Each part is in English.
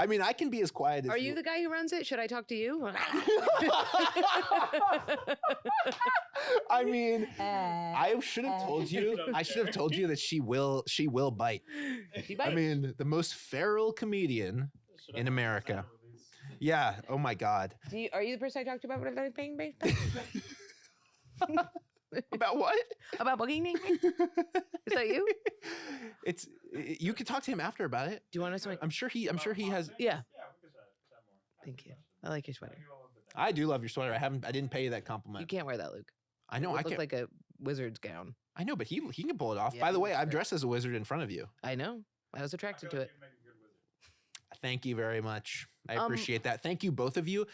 I mean, I can be as quiet as Are you the guy who runs it? Should I talk to you? I mean, I should have told you. I should have told you that she will bite. She bites. I mean, the most feral comedian in America. Yeah. Oh my God. Are you the person I talked to about what paying base? About what? About booking me? Is that you? You could talk to him after about it. Do you want to know something? I'm sure he has. Yeah. Thank you. I like your sweater. I do love your sweater. I didn't pay you that compliment. You can't wear that, Luke. I know. It I looks can't. like a wizard's gown. I know, but he can pull it off. Yeah, By the he way, looks I've great. dressed as a wizard in front of you. I know. I was attracted to it. Thank you very much. I appreciate that. Thank you, both of you.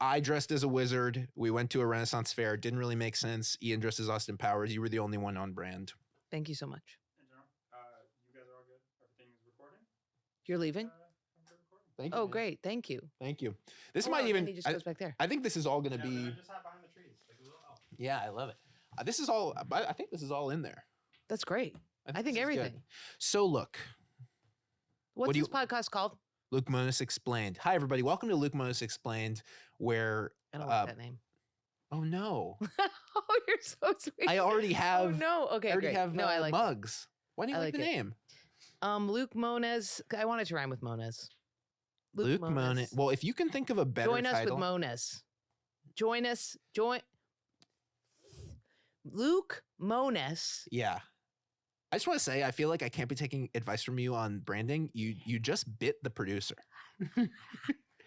I dressed as a wizard. We went to a Renaissance fair. Didn't really make sense. Ian dressed as Austin Powers. You were the only one on brand. Thank you so much. You guys are all good? Everything is recording? You're leaving? Thank you. Oh, man. great. Thank you. Thank you. This Oh, might wow, even. then he just goes back there. I think this is all going to Yeah, be. I just hide behind the trees. Like a little elf. Yeah, I love it. This is all. I think this is all in there. That's great. I think this is good. everything. So look, What's do this podcast called? Luke Mones Explained. Hi, everybody. Welcome to Luke Mones Explained, where. I don't like that name. Oh no! Oh, you're so sweet. I already have. Oh, no. Okay, I already great. have No, I like it. mugs. Why do you I like the like it. name? Luke Mones. I wanted to rhyme with Mones. Luke Mones. Well, if you can think of a better Join us title. with Mones. Join us. Luke Mones. Yeah. I just want to say, I feel like I can't be taking advice from you on branding. You just bit the producer.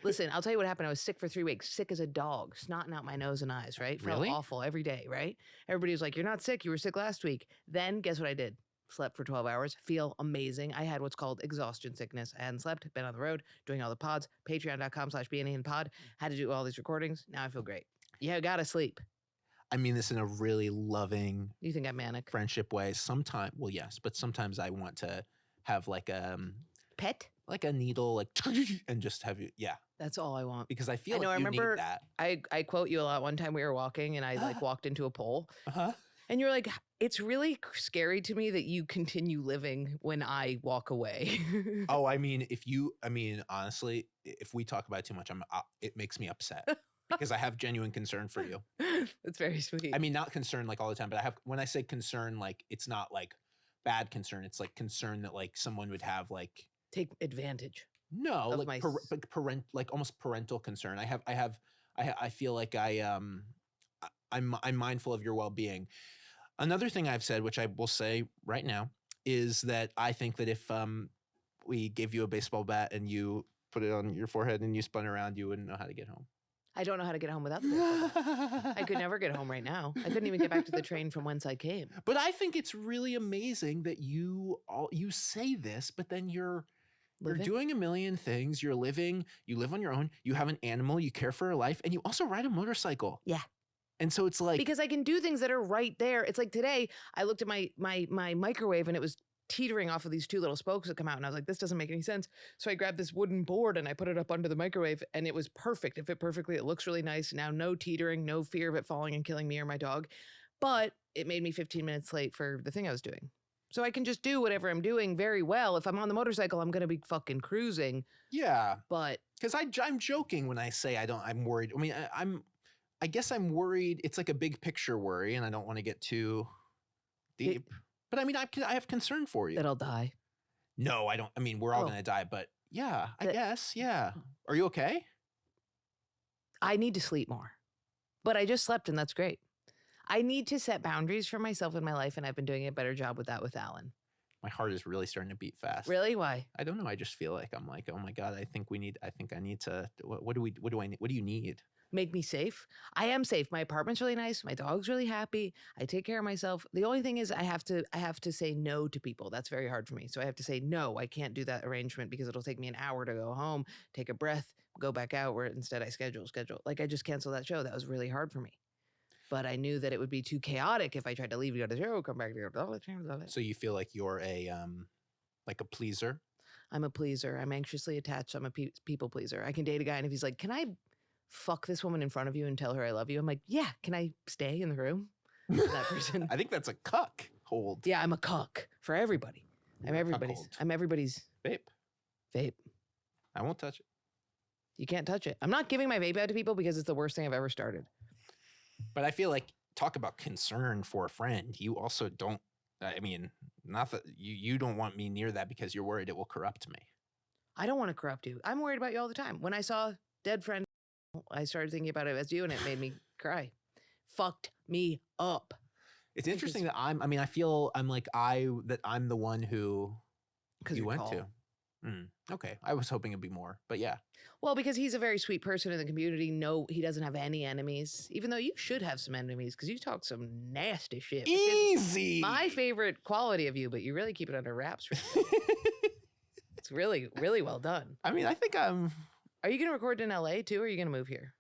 Listen, I'll tell you what happened. I was sick for 3 weeks, sick as a dog, snotting out my nose and eyes, right? Felt Really? awful every day, right? Everybody was like, you're not sick. You were sick last week. Then guess what I did? Slept for 12 hours, feel amazing. I had what's called exhaustion sickness. I hadn't slept, been on the road, doing all the pods, patreon.com/BNANpod. Had to do all these recordings. Now I feel great. Yeah, gotta sleep. I mean this in a really loving You think I'm manic? friendship way. Sometimes, well, yes, but sometimes I want to have like a needle, like, and just have you, yeah, That's all I want. because I feel I know, like I you remember- need that. I quote you a lot. One time we were walking and I like walked into a pole Uh-huh. and you're like, it's really scary to me that you continue living when I walk away. Oh, I mean, honestly, if we talk about it too much, it makes me upset because I have genuine concern for you. That's very sweet. I mean, not concern like all the time, but when I say concern, like it's not like bad concern. It's like concern that like someone would have like, take advantage. no, Of like my like almost parental concern. I feel like I'm mindful of your well-being. Another thing I've said, which I will say right now, is that I think that if we gave you a baseball bat and you put it on your forehead and you spun around, you wouldn't know how to get home. I don't know how to get home without the baseball bat. I could never get home right now. I couldn't even get back to the train from whence I came. But I think it's really amazing that you say this, but then you're Living? doing a million things. You're living. You live on your own. You have an animal. You care for a life, and you also ride a motorcycle. Yeah. And so it's like Because I can do things that are right there. It's like today, I looked at my microwave and it was teetering off of these two little spokes that come out. And I was like, this doesn't make any sense. So I grabbed this wooden board and I put it up under the microwave and it was perfect. It fit perfectly. It looks really nice. Now, no teetering, no fear of it falling and killing me or my dog. But it made me 15 minutes late for the thing I was doing. So I can just do whatever I'm doing very well. If I'm on the motorcycle, I'm going to be fucking cruising. yeah. But Because I'm joking when I say I'm worried. I mean, I guess I'm worried. It's like a big picture worry, and I don't want to get too deep. But I mean, I have concern for you. that I'll die. No, I don't. I mean, we're all Oh. gonna die, but yeah, I That- guess. Yeah. Are you okay? I need to sleep more. But I just slept and that's great. I need to set boundaries for myself in my life, and I've been doing a better job with that with Alan. My heart is really starting to beat fast. Really? Why? I don't know. I just feel like I'm like, oh my god. I think I need to. What do I need? What do you need? Make me safe. I am safe. My apartment's really nice. My dog's really happy. I take care of myself. The only thing is I have to say no to people. That's very hard for me. So I have to say no. I can't do that arrangement because it'll take me an hour to go home, take a breath, go back out, where instead I schedule. Like I just canceled that show. That was really hard for me. But I knew that it would be too chaotic if I tried to leave to go to the show, come back to go to the So you feel like you're a like a pleaser? I'm a pleaser. I'm anxiously attached. I'm a people pleaser. I can date a guy and if he's like, can I fuck this woman in front of you and tell her I love you? I'm like, yeah. Can I stay in the room? That person. I think that's a cuck hold. Yeah, I'm a cuck for everybody. You're a cuckold. I'm everybody's Babe. vape. I won't touch it. You can't touch it. I'm not giving my vape out to people because it's the worst thing I've ever started. But I feel like, talk about concern for a friend. You also don't, I mean, not that you don't want me near that because you're worried it will corrupt me. I don't want to corrupt you. I'm worried about you all the time. When I saw Dead Friend, I started thinking about it as you, and it made me cry. Fucked me up. It's interesting that I feel I'm the one who you went to. Okay. I was hoping it'd be more, but yeah. Well, because he's a very sweet person in the community. No, he doesn't have any enemies, even though you should have some enemies because you talk some nasty shit. Easy. My favorite quality of you, but you really keep it under wraps. It's really, really well done. I mean, I think Are you going to record in LA too, or are you going to move here?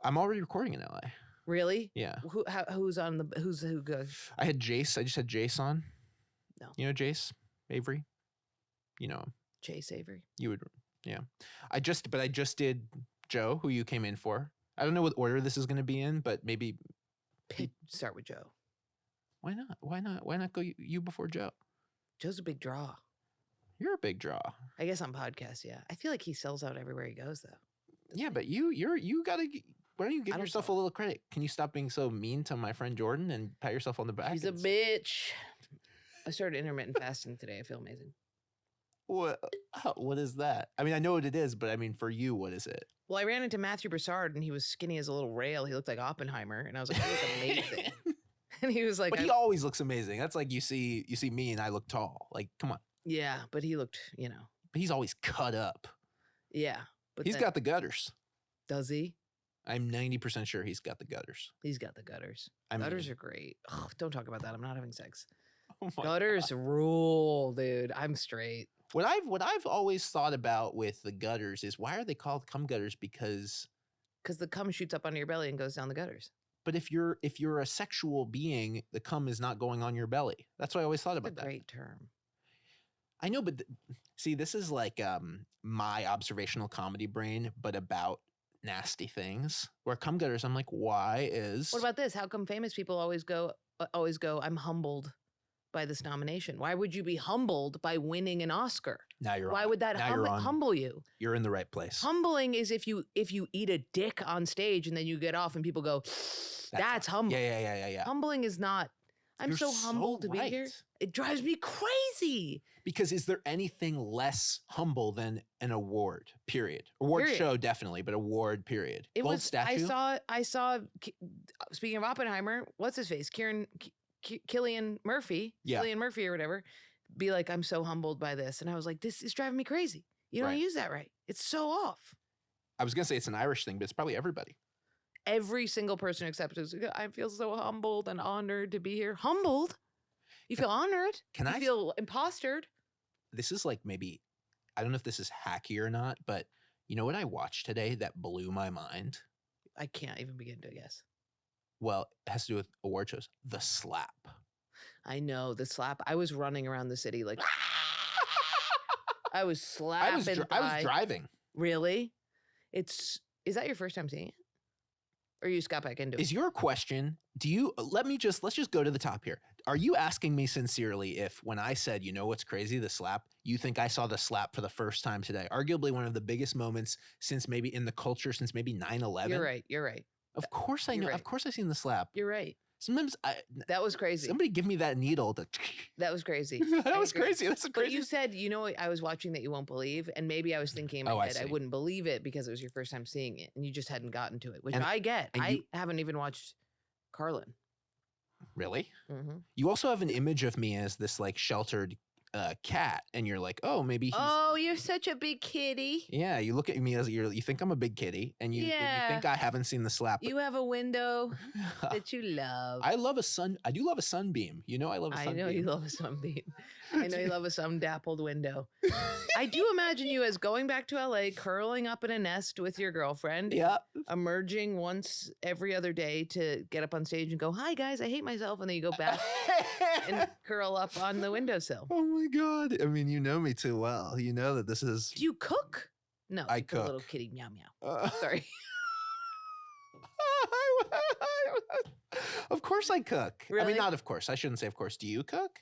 I'm already recording in LA. Really? Yeah. Who goes? I had Jace. I just had Jace on. No. You know Jace Avery? You know him. Chase Avery. You would, yeah. I just did Joe, who you came in for. I don't know what order this is going to be in, but maybe Start with Joe. Why not? Why not? Why not go you before Joe? Joe's a big draw. You're a big draw. I guess on podcasts, yeah. I feel like he sells out everywhere he goes, though. Yeah, but you gotta. Why don't you give yourself a little credit? Can you stop being so mean to my friend Jordan and pat yourself on the back? He's a bitch. I started intermittent fasting today. I feel amazing. What is that? I mean, I know what it is, but I mean, for you, what is it? Well, I ran into Matthew Broussard, and he was skinny as a little rail. He looked like Oppenheimer, and I was like, "You look amazing." And he was like, "But he always looks amazing." That's like you see me, and I look tall. Like, come on. Yeah, but he looked, But he's always cut up. Yeah, but he's got the gutters. Does he? I'm 90% sure he's got the gutters. He's got the gutters. Gutters are great. Ugh, don't talk about that. I'm not having sex. Oh my gutters God. Rule, dude. I'm straight. What I've always thought about with the gutters is, why are they called cum gutters? Because the cum shoots up onto your belly and goes down the gutters. But if you're a sexual being, the cum is not going on your belly. That's what I always thought about. That's a great term. I know, but see, this is like my observational comedy brain, but about nasty things. Where cum gutters, I'm like, why is? What about this? How come famous people always go? I'm humbled by this nomination. Why would you be humbled by winning an Oscar? Now you're. Why would that humble you? You're in the right place. Humbling is if you eat a dick on stage and then you get off and people go, that's humble. Yeah. Humbling is not. I'm so humbled to be here. It drives me crazy. Because is there anything less humble than an award? Period. Award show definitely, but award period. Gold statue. I saw. Speaking of Oppenheimer, what's his face? Cillian Murphy. Yeah. Cillian Murphy or whatever. Be like, I'm so humbled by this, and I was like, this is driving me crazy. You don't use that right. It's so off. I was gonna say it's an Irish thing, but it's probably everybody. Every single person except I feel so humbled and honored to be here. Humbled? You feel honored? You feel impostered? This is like, maybe, I don't know if this is hacky or not, but you know what I watched today that blew my mind? I can't even begin to guess. Well, it has to do with award shows. The Slap. I know, the Slap. I was running around the city like I was slapping. I was driving. Really? Is that your first time seeing it? Or you just got back into it? Is your question, let's just go to the top here. Are you asking me sincerely if when I said, you know what's crazy, the Slap, you think I saw the Slap for the first time today? Arguably one of the biggest moments since maybe in the culture since maybe 9/11. You're right. Of course I know. Right. Of course I've seen the Slap. You're right. Sometimes that was crazy. Somebody give me that needle. That was crazy. That was crazy. That's a crazy. But you said, I was watching that you won't believe, and maybe I was thinking in my head I wouldn't believe it because it was your first time seeing it, and you just hadn't gotten to it, which I get. I haven't even watched Carlin. Really? Mm-hmm. You also have an image of me as this like sheltered cat, and you're like, oh, maybe he's... Oh, you're such a big kitty. Yeah, you look at me as you think I'm a big kitty, and you think I haven't seen the Slap. You have a window that you love. I love a sun. I do love a sunbeam. You know, I love a sunbeam. I know you love a sunbeam. I know you love a sun-dappled window. I do imagine you as going back to LA, curling up in a nest with your girlfriend. Yeah. Emerging once every other day to get up on stage and go, hi guys, I hate myself. And then you go back and curl up on the windowsill. Oh my God. I mean, you know me too well. You know that this is... Do you cook? No. I cook. A little kitty meow meow. Sorry. Of course I cook. Really? I mean, not of course. I shouldn't say of course. Do you cook?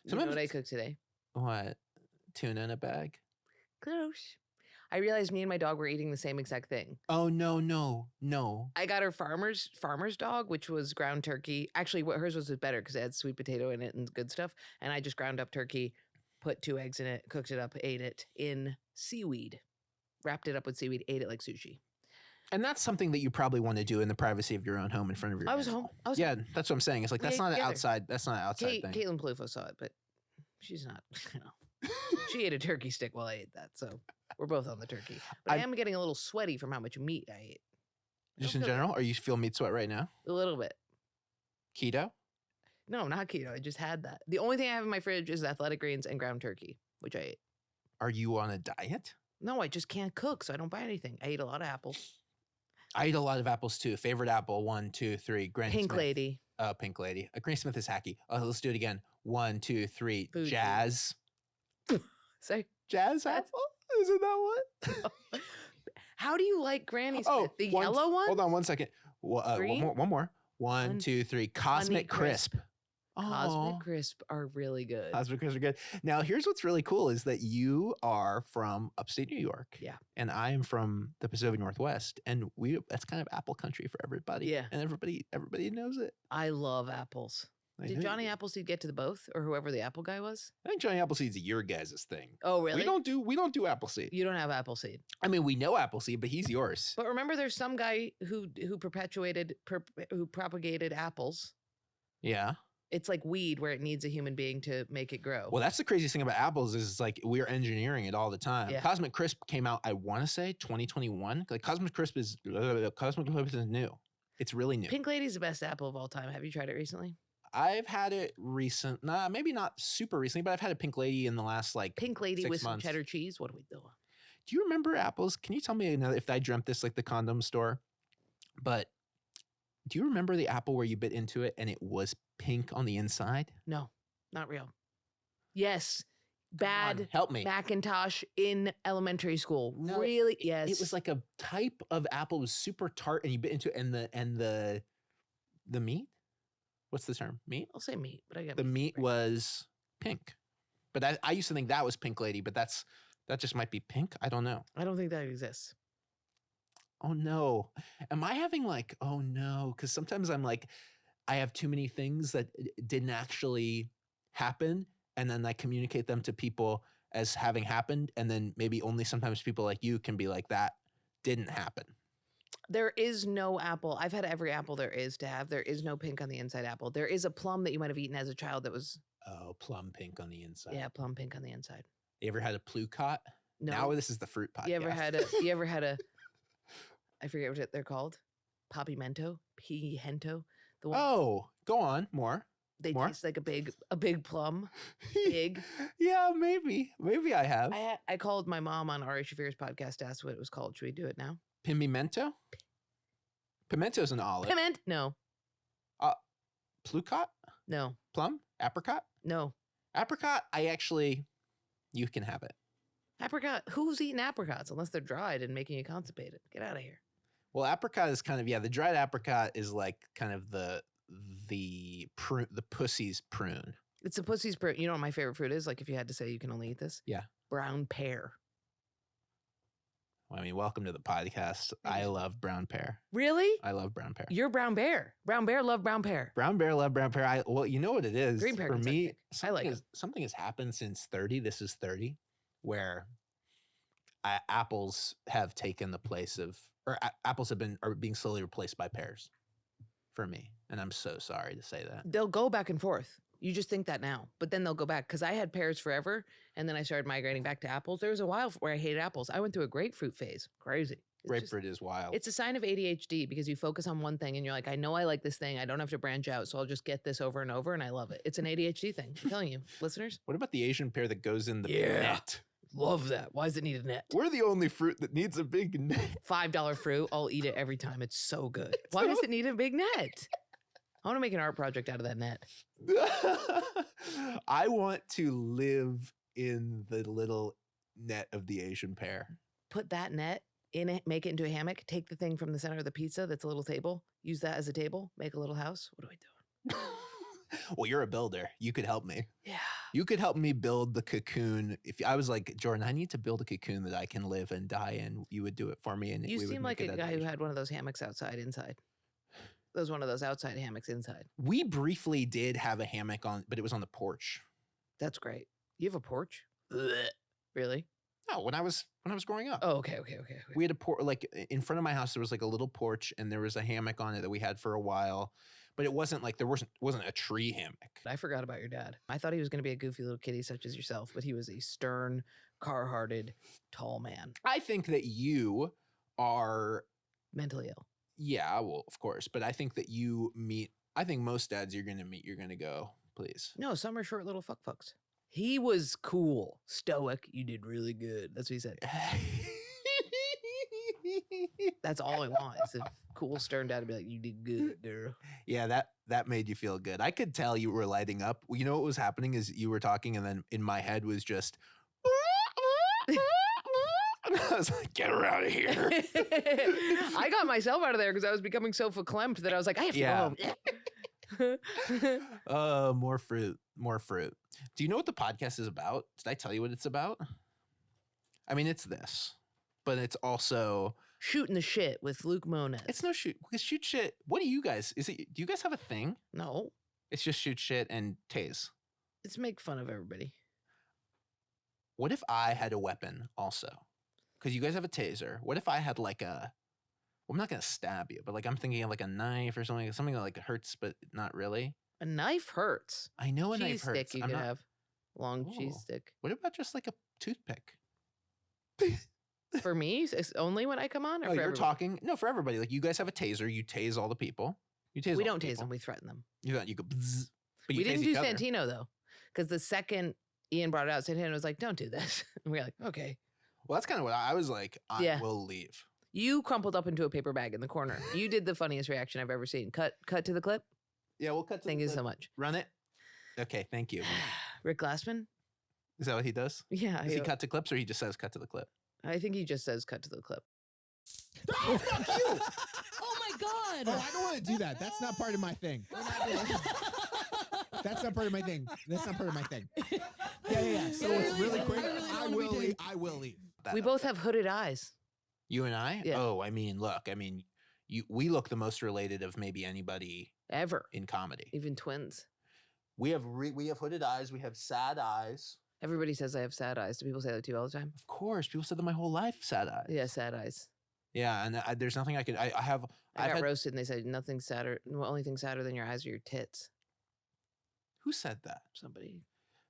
You know what I cooked today? What? Tuna in a bag? Close. I realized me and my dog were eating the same exact thing. Oh, no. I got her farmer's dog, which was ground turkey. Actually, what hers was better because it had sweet potato in it and good stuff. And I just ground up turkey, put 2 eggs in it, cooked it up, ate it in seaweed, wrapped it up with seaweed, ate it like sushi. And that's something that you probably want to do in the privacy of your own home in front of your I was animal. home. I was Yeah, that's what I'm saying. It's like We that's ate not an together. outside. That's not an outside thing. Caitlin Palufo saw it, but she's not. She ate a turkey stick while I ate that, so we're both on the turkey. But I am getting a little sweaty from how much meat I ate. Just in general, or you feel meat sweat right now? A little bit. Keto? No, not keto. I just had that. The only thing I have in my fridge is athletic greens and ground turkey, which I ate. Are you on a diet? No, I just can't cook, so I don't buy anything. I eat a lot of apples. I eat a lot of apples too. Favorite apple? 1, 2, 3. Granny Pink Smith. lady. Pink lady. Granny Smith is hacky. Let's do it again. 1, 2, 3. Food. Jazz. Say, Jazz That's- apple? Isn't that what? how do you like Granny Smith? Oh, The yellow one? Hold on 1 second. One Green? more. 1, One. 2, 3. Cosmic Crisp. Crisp. Cosmic Aw. Crisp are really good. Cosmic Crisp are good. Now, here's what's really cool is that you are from upstate New York. Yeah. And I am from the Pacific Northwest. And that's kind of apple country for everybody. Yeah. And everybody knows it. I love apples. I Did know Johnny you do. Appleseed get to the both, or whoever the apple guy was? I think Johnny Appleseed's your guys' thing. Oh, really? We don't do Appleseed. You don't have Appleseed. I mean, we know Appleseed, but he's yours. But remember, there's some guy who propagated apples. Yeah. It's like weed where it needs a human being to make it grow. Well, that's the craziest thing about apples is like we're engineering it all the time. Yeah. Cosmic Crisp came out, I want to say 2021. Like Cosmic Crisp is new. It's really new. Pink Lady's the best apple of all time. Have you tried it recently? I've had it maybe not super recently, but I've had a Pink Lady in the last like. Pink Lady 6 with some months. cheddar cheese. What are we doing? Do you remember apples? Can you tell me if I dreamt this like the condom store? But do you remember the apple where you bit into it and it was pink on the inside? No, not real. Yes, Come on, bad help me. Macintosh in elementary school. No, Really? Yes. It was like a type of apple. It was super tart, and you bit into it, and the meat. What's the term? Meat. I'll say meat, but I got The meat right. was pink, but I used to think that was Pink Lady, but that just might be pink. I don't know. I don't think that exists. Oh no, am I having like? Oh no, because sometimes I'm like, I have too many things that didn't actually happen, and then I communicate them to people as having happened, and then maybe only sometimes people like you can be like, that didn't happen. There is no apple. I've had every apple there is to have. There is no pink on the inside apple. There is a plum that you might have eaten as a child that was, Oh, plum pink on the inside. yeah, plum pink on the inside. You ever had a plucot? No. Now this is the fruit podcast. You ever had a, I forget what they're called. Papimento? Pihento? The one Oh, go on. More. they more? taste like a big plum. Big. Yeah, maybe. Maybe I have. I called my mom on Ari Shafir's podcast to ask what it was called. Should we do it now? Pimento? Pimento's an olive. Piment? No. Plucot? No. Plum? Apricot? No. Apricot, you can have it. Apricot. Who's eating apricots unless they're dried and making you constipated? Get out of here. Well, apricot is kind of, the dried apricot is like kind of the prune, the pussy's prune. It's a pussy's prune. You know what my favorite fruit is? Like if you had to say you can only eat this? Yeah. Brown pear. I mean, welcome to the podcast. Thank I you. love brown pear. Really? I love brown pear. You're brown bear. Brown bear love brown pear. Brown bear, love brown pear. Well, you know what it is. Green pear For can suck me, dick. I like it. something has happened since 30. This is 30, where apples have taken the place of, or apples are being slowly replaced by pears for me. And I'm so sorry to say that. They'll go back and forth. You just think that now, but then they'll go back. Because I had pears forever, and then I started migrating back to apples. There was a while where I hated apples. I went through a grapefruit phase. Crazy. It's just- Grapefruit is wild. It's a sign of ADHD because you focus on one thing and you're like, I know I like this thing. I don't have to branch out. So I'll just get this over and over. And I love it. It's an ADHD thing. I'm telling you, listeners. What about the Asian pear that goes in the Yeah. net? Love that. Why does it need a net? We're the only fruit that needs a big net. $5 fruit. I'll eat it every time. It's so good. Why does it need a big net? I want to make an art project out of that net. I want to live in the little net of the Asian pear. Put that net in it, make it into a hammock, take the thing from the center of the pizza that's a little table, use that as a table, make a little house. What are we doing? Well, you're a builder. You could help me. Yeah. You could help me build the cocoon. If I was like, Jordan, I need to build a cocoon that I can live and die in, you would do it for me. And You we would seem make like a it guy who edible. had one of those hammocks outside, inside. Those one of those outside hammocks inside. We briefly did have a hammock on, but it was on the porch. That's great. You have a porch? Really? No, when I was growing up. Oh, okay. We had a porch, like in front of my house, there was like a little porch and there was a hammock on it that we had for a while, but it wasn't like wasn't a tree hammock. I forgot about your dad. I thought he was going to be a goofy little kitty such as yourself, but he was a stern, car-hearted, tall man. I think that you are, Mentally ill. yeah, well, of course, but I think that I think most dads you're going to meet, you're going to go, please. No, some are short little fucks. He was cool. Stoic. You did really good. That's what he said. That's all I want. Is a cool, stern dad to be like, you did good, girl. Yeah, that made you feel good. I could tell you were lighting up. You know what was happening is you were talking and then in my head was just and I was like, get her out of here. I got myself out of there because I was becoming so verklempt that I was like, I have to go home. More fruit. Do you know what the podcast is about? Did I tell you what it's about? I mean, it's this, but it's also Shooting the shit with Luke Mones. it's no shoot. Because shoot shit. What do you guys? Do you guys have a thing? No, It's just shoot shit and tase. it's make fun of everybody. What if I had a weapon also? Because you guys have a taser. What if I had like well, I'm not gonna stab you, but like I'm thinking of like a knife or something that like hurts, but not really. A knife hurts. I know a knife Cheese stick hurts. you I'm could not- have. Long cheese Oh. stick. What about just like a toothpick? For me, it's only when I come on, or No, for you're everybody? talking. No, for everybody. Like you guys have a taser. You tase all the people. You tase. We all don't the tase people. them. We threaten them. You go. Bzz, but you We tase didn't do each other. Santino though, because the second Ian brought it out, Santino was like, "Don't do this." And we were like, "Okay." Well, that's kind of what I was like. I Yeah. will leave. You crumpled up into a paper bag in the corner. You did the funniest reaction I've ever seen. Cut to the clip. Yeah, we'll cut. To Thank the you clip. so much. Run it. Okay, thank you. Rick Glassman. Is that what he does? Yeah, Does he cut to clips or he just says cut to the clip? I think he just says cut to the clip. Oh, fuck you! Oh my god! Oh, I don't want to do that. That's not part of my thing. That's not part of my thing. That's not part of my thing. Yeah. So it's really quick. I will leave. We both have hooded eyes. You and I? Yeah. Oh, I mean, look, we look the most related of maybe anybody Ever. in comedy. Even twins. We have hooded eyes. We have sad eyes. Everybody says I have sad eyes. Do people say that to you all the time? Of course, people said that my whole life. Sad eyes. Yeah, sad eyes. Yeah, and there's nothing I could. I have. I I've got had, roasted and they said nothing sadder. The only thing sadder than your eyes are your tits. who said that? Somebody.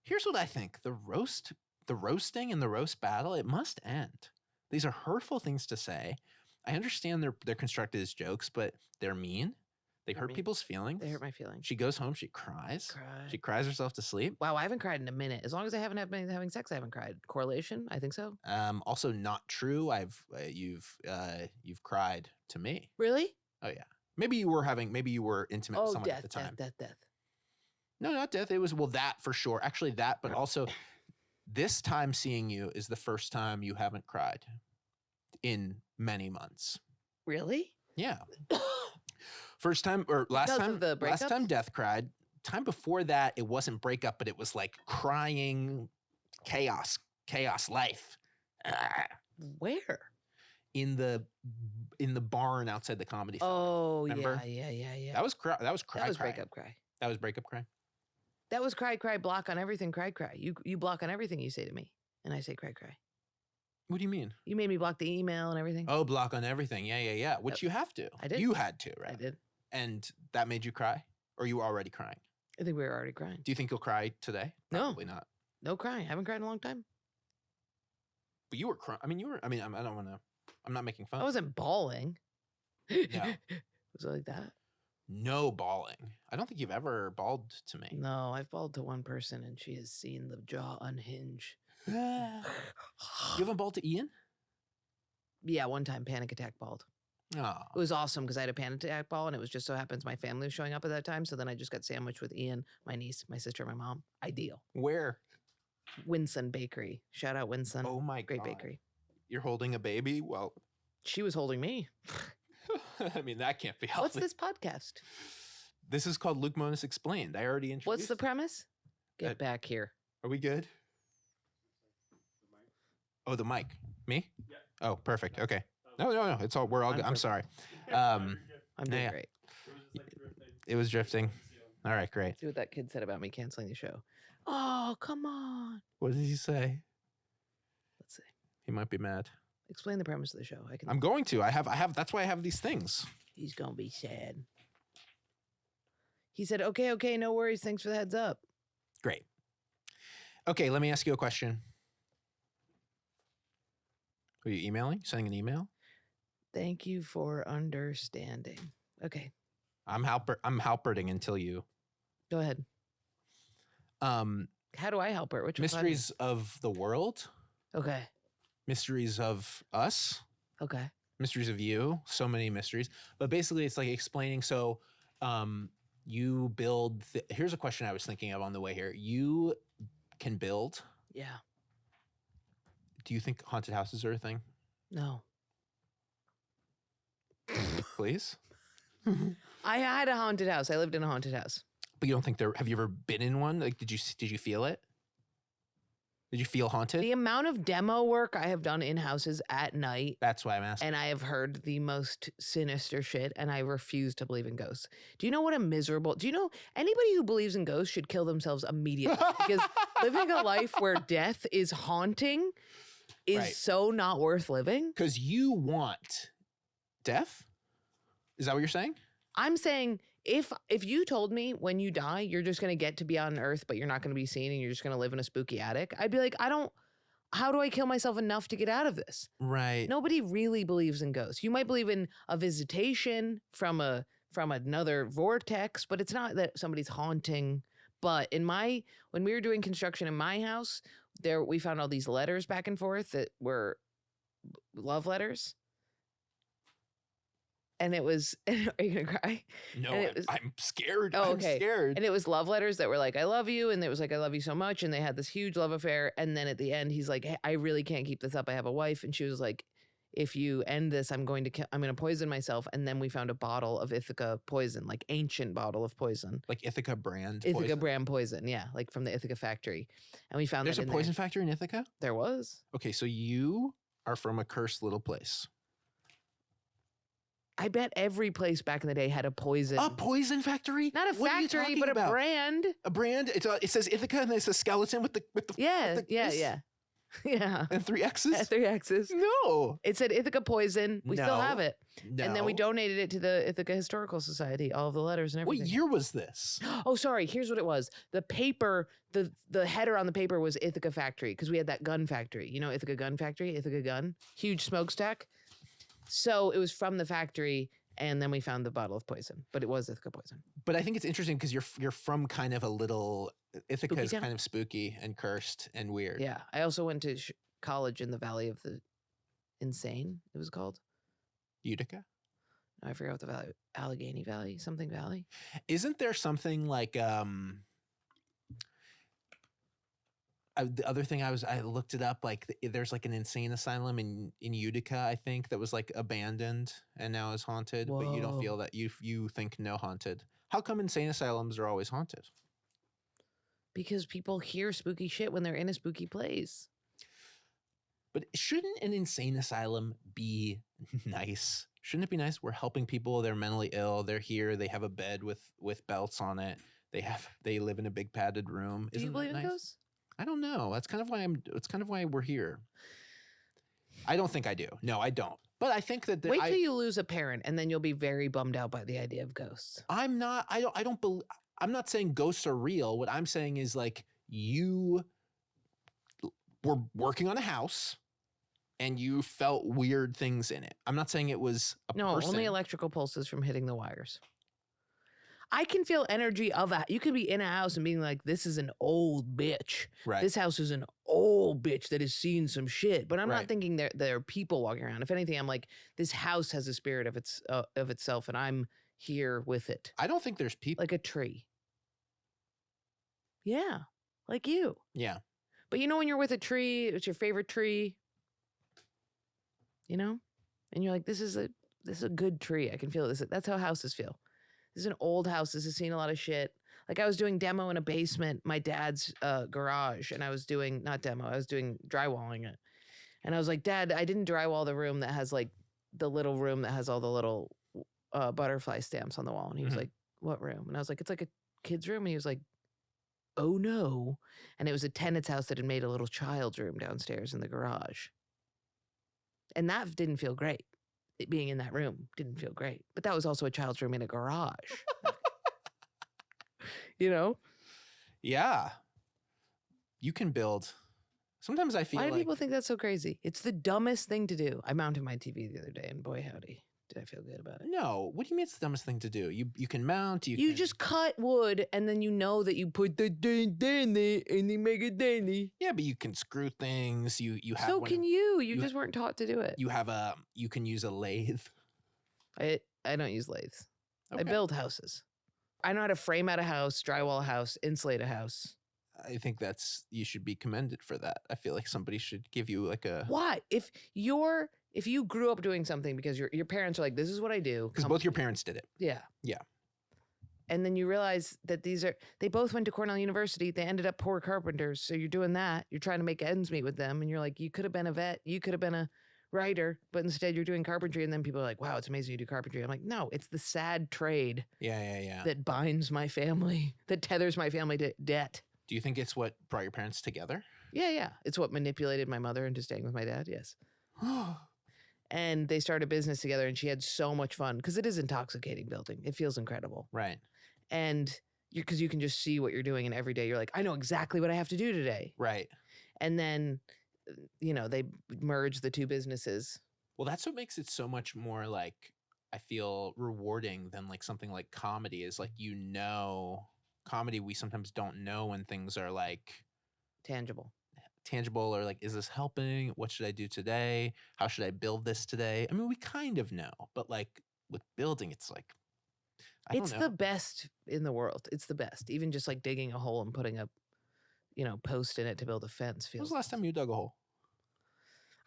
Here's what I think: the roasting, and the roast battle. It must end. These are hurtful things to say. I understand they're constructed as jokes, but they're mean. They They're hurt mean. people's feelings. They hurt my feelings. She goes home. She cries. Cry. She cries herself to sleep. Wow, I haven't cried in a minute. As long as I haven't been having sex, I haven't cried. Correlation? I think so. Also, not true. You've cried to me. Really? Oh yeah. Maybe you were intimate with Oh, someone death, at the time. death. No, not death. It was that for sure. Actually, that, but also this time seeing you is the first time you haven't cried in many months. Really? Yeah. First time or last Because time of the last breakups? time Death cried. Time before that, it wasn't breakup, but it was like crying, chaos life. Ah. Where? In the barn outside the comedy. Cellar. Oh, Remember? yeah. That was cry. That was cry. That was cry. breakup cry. That was breakup cry. That was cry, block on everything, cry. You block on everything you say to me. And I say cry. What do you mean? You made me block the email and everything. Oh, block on everything. Yeah. Which you have to. I did. You had to, right? I did. And that made you cry, or you were already crying? I think we were already crying. Do you think you'll cry today? No. Probably not. No crying. I haven't cried in a long time. But you were crying. I don't want to. I'm not making fun. I wasn't bawling. No. Was it like that? No bawling. I don't think you've ever bawled to me. No, I've bawled to one person and she has seen the jaw unhinge. You haven't bawled to Ian? Yeah, one time panic attack bawled. Oh. It was awesome because I had a panic attack ball and it was just so happens my family was showing up at that time. So then I just got sandwiched with Ian, my niece, my sister, my mom. Ideal. Where? Winson Bakery. Shout out Winson. Oh my Great God. bakery. You're holding a baby? Well, She was holding me. I mean, that can't be healthy. What's this podcast? This is called Luke Mones Explained. I already introduced What's the it. premise? Get Uh, back here. Are we good? Oh, the mic. Me? Yeah. Oh, perfect. Okay. No. It's all. We're all I'm good. I'm perfect. sorry. You're good. I'm doing Yeah. great. It was just like drifting. It was drifting. All right, great. See what that kid said about me canceling the show. Oh, come on. What did he say? Let's see. He might be mad. Explain the premise of the show. I can. I'm going to. I have. That's why I have these things. He's gonna be sad. He said, "Okay, no worries. Thanks for the heads up." Great. Okay, let me ask you a question. Are you emailing? Sending an email? Thank you for understanding. Okay, I'm halperting until you. go ahead. How do I help her? Which one's Mysteries of the world, funny? Okay. mysteries of us, Okay. mysteries of you. So many mysteries. But basically, it's like explaining. So, you build. Here's a question I was thinking of on the way here. You can build. Yeah. Do you think haunted houses are a thing? No. Please. I had a haunted house. I lived in a haunted house. But you don't think there? Have you ever been in one? Like, did you feel it? Did you feel haunted? The amount of demo work I have done in houses at night, That's why I'm asking. and I have heard the most sinister shit, and I refuse to believe in ghosts. Do you know what a miserable? Do you know anybody who believes in ghosts should kill themselves immediately? Because living a life where death is haunting is Right. so not worth living. Because you want death. Is that what you're saying? I'm saying if you told me when you die you're just gonna get to be on Earth, but you're not gonna be seen, and you're just gonna live in a spooky attic, I'd be like, how do I kill myself enough to get out of this? Right. Nobody really believes in ghosts. You might believe in a visitation from another vortex, but it's not that somebody's haunting. But when we were doing construction in my house, we found all these letters back and forth that were love letters. And it was, are you gonna cry? No, and it was- I'm scared. Oh, I'm okay. scared. And it was love letters that were like, I love you. And it was like, I love you so much. And they had this huge love affair. And then at the end, he's like, hey, I really can't keep this up. I have a wife. And she was like, if you end this, I'm going to poison myself. And then we found a bottle of Ithaca poison, like ancient bottle of poison. Like Ithaca brand. Ithaca poison? brand poison. Yeah. Like from the Ithaca factory. And we found There's that a in poison factory in Ithaca? There was. Okay, so you are from a cursed little place. I bet every place back in the day had a poison. A poison factory? Not a What are you factory, talking but about? a brand. A brand? It says Ithaca and it's a skeleton with the Yeah. with the Yeah. kiss Yeah. Yeah. and 3 X's? 3 X's. No. It said Ithaca poison. We still No. have it. No. And then we donated it to the Ithaca Historical Society, all of the letters and What everything. year was this? Oh, sorry. Here's what it was. The paper, the header on the paper was Ithaca Factory, because we had that gun factory. You know, Ithaca Gun Factory, Ithaca Gun, huge smokestack. So it was from the factory, and then we found the bottle of poison, but it was Ithaca poison. But I think it's interesting because you're from kind of a little Ithaca Spooky is town? kind of spooky and cursed and weird. Yeah. I also went to college in the Valley of the Insane, it was called. Utica? I forgot what the valley, Allegheny Valley, something Valley. Isn't there something like the other thing I looked it up, like there's like an insane asylum in Utica, I think, that was like abandoned and now is haunted, but you don't Whoa. feel that you think no haunted. How come insane asylums are always haunted? Because people hear spooky shit when they're in a spooky place. But shouldn't an insane asylum be nice? Shouldn't it be nice? We're helping people, they're mentally ill, they're here, they have a bed with belts on it. They live in a big padded room. Do you Isn't believe that in nice? ghosts? I don't know. That's kind of why we're here. I don't think I do. No, I don't. But I think that Wait till you lose a parent, and then you'll be very bummed out by the idea of ghosts. I'm not saying ghosts are real. What I'm saying is like you were working on a house and you felt weird things in it. I'm not saying it was a No, person. only electrical pulses from hitting the wires. I can feel energy of a. You could be in a house and being like, "This is an old bitch. Right. This house is an old bitch that has seen some shit." But I'm Right. not thinking there are people walking around. If anything, I'm like, this house has a spirit of itself, and I'm here with it, I don't think there's people. like a tree. Yeah, like you. Yeah. But you know when you're with a tree, it's your favorite tree. You know, and you're like, this is a good tree. I can feel this. That's how houses feel. This is an old house. This has seen a lot of shit. Like I was doing demo in a basement, my dad's garage, and I was doing not demo, I was doing drywalling it. And I was like, Dad, I didn't drywall the room that has like the little room that has all the little butterfly stamps on the wall. And he was like, what room? And I was like, it's like a kid's room. And he was like, oh no. And it was a tenant's house that had made a little child's room downstairs in the garage. And that didn't feel great. Being in that room didn't feel great. But that was also a child's room in a garage. You know? Yeah. You can build. Sometimes I feel Why do like people think that's so crazy? It's the dumbest thing to do. I mounted my TV the other day, and boy howdy, did I feel good about it. no. What do you mean it's the dumbest thing to do? You can mount. You You can, just cut wood, and then you know that you put the ding in there, and you make it dandy. yeah, but you can screw things. You have So one- can you. You you- just weren't taught to do it. you can use a lathe. I don't use lathes. I Okay. build houses. I know how to frame out a house, drywall a house, insulate a house. I think you should be commended for that. I feel like somebody should give you like a Why? If you grew up doing something because your parents are like, this is what I do. because come- both your parents did it. Yeah. Yeah. And then you realize that they both went to Cornell University. They ended up poor carpenters. So you're doing that. You're trying to make ends meet with them. And you're like, you could have been a vet. You could have been a writer. But instead you're doing carpentry. And then people are like, wow, it's amazing you do carpentry. I'm like, no, it's the sad trade Yeah. that binds my family, that tethers my family to debt. Do you think it's what brought your parents together? Yeah. It's what manipulated my mother into staying with my dad. Yes. And they started a business together and she had so much fun because it is intoxicating building. It feels incredible. Right. And because you can just see what you're doing, and every day you're like, I know exactly what I have to do today. Right. And then, they merge the two businesses. Well, that's what makes it so much more like I feel rewarding than like something like comedy is like comedy we sometimes don't know when things are like Tangible. tangible or like is this helping? What should I do today? How should I build this today? I mean, we kind of know, but like with building it's like I It's don't know. the best in the world. It's the best. Even just like digging a hole and putting a, post in it to build a fence When feels. was the last time you dug a hole?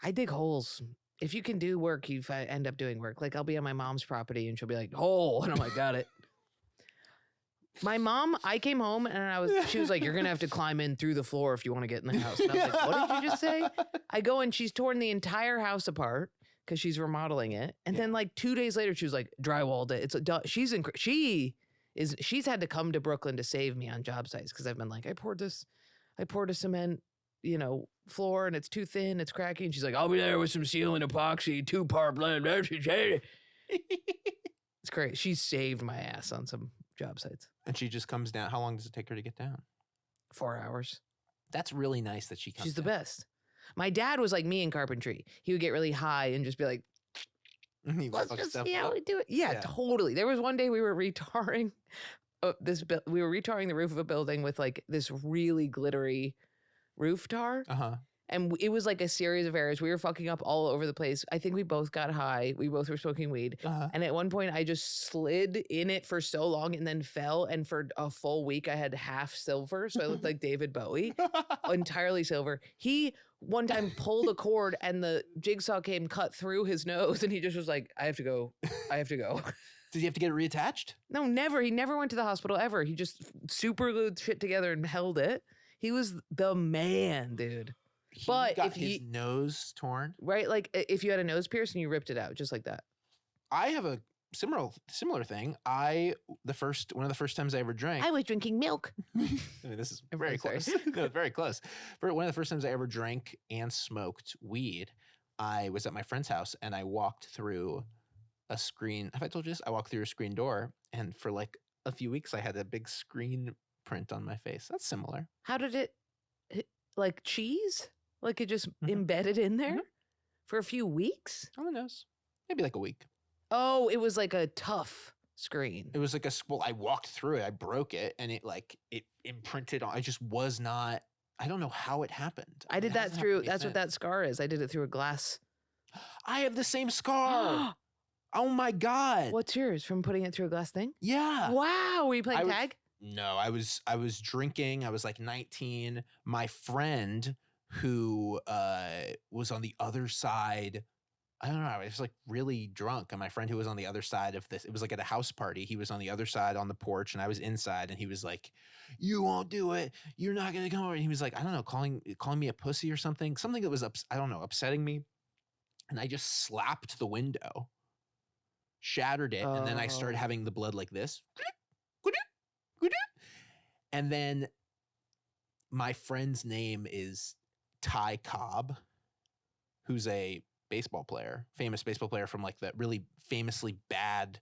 I dig holes. If you can do work, you end up doing work. Like I'll be on my mom's property and she'll be like, hole. And I'm like, got it. My mom, I came home and she was like, you're going to have to climb in through the floor if you want to get in the house. And I was like, what did you just say? I go and she's torn the entire house apart because she's remodeling it. And then like 2 days later, she was like, drywalled it. She's had to come to Brooklyn to save me on job sites because I've been like, I poured a cement, floor and it's too thin, it's cracking. And she's like, I'll be there with some sealant epoxy, 2-part blend. It's great. She saved my ass on some job sites. And she just comes down. How long does it take her to get down? 4 hours. That's really nice that she comes She's the down. best. My dad was like me in carpentry. He would get really high and just be like, He let's fucks just stuff see how up. we do it. Yeah, Yeah. totally. There was one day we were retarring we were retarring the roof of a building with like this really glittery roof tar. Uh-huh. And it was like a series of errors. We were fucking up all over the place. I think we both got high. We both were smoking weed. Uh-huh. And at one point, I just slid in it for so long and then fell. And for a full week, I had half silver. So I looked like David Bowie, entirely silver. He one time pulled a cord and the jigsaw came cut through his nose. And he just was like, I have to go. I have to go. Did you have to get it reattached? No, never. He never went to the hospital ever. He just super glued shit together and held it. He was the man, dude. He But got if his he- nose torn. Right? Like if you had a nose pierce and you ripped it out, just like that. I have a similar thing. One of the first times I ever drank. I was drinking milk. I mean, this is I'm very sorry. close. No, very close. For one of the first times I ever drank and smoked weed, I was at my friend's house and I walked through a screen. Have I told you this? I walked through a screen door, and for like a few weeks, I had a big screen print on my face. That's similar. How did it, like cheese? Like it just Mhm. embedded in there Mhm. for a few weeks? On the nose, maybe like a week. Oh, it was like a tough screen. It was like well, I walked through it, I broke it, and it imprinted on. I just was not. I don't know how it happened. I did It that hasn't happened through, to me that's what since. that scar is. I did it through a glass. I have the same scar. Oh my god. What's yours from putting it through a glass thing? Yeah. Wow. Were you I playing was- tag? No, I was drinking. I was like 19. My friend who was on the other side I don't know. I was like really drunk, and my friend who was on the other side of this, it was like at a house party. He was on the other side on the porch, and I was inside, and he was like, "You won't do it. You're not gonna come over." And he was like, I don't know, calling me a pussy or something that was I don't know, upsetting me. And I just slapped the window, shattered it, and then I started having the blood like this, and then my friend's name is Ty Cobb, who's a baseball player, famous baseball player from like that really famously bad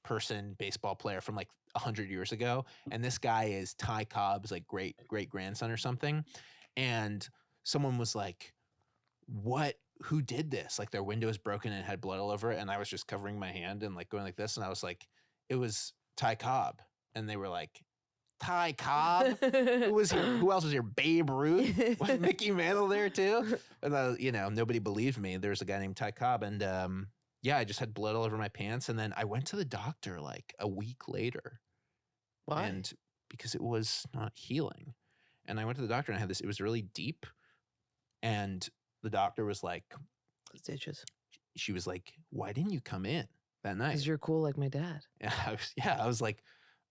person baseball player from like 100 years ago. And this guy is Ty Cobb's like great grandson or something. And someone was like, who did this? Like their window was broken and it had blood all over it. And I was just covering my hand and like going like this. And I was like, it was Ty Cobb. And they were like, Ty Cobb? Who was here? Who else was here? Babe Ruth? Was Mickey Mantle there too? And nobody believed me. There's a guy named Ty Cobb, and I just had blood all over my pants. And then I went to the doctor like a week later. Why? And because it was not healing. And I went to the doctor and I had this. It was really deep, and the doctor was like, Stitches. She was like, "Why didn't you come in that night?" Because you're cool like my dad. I was like,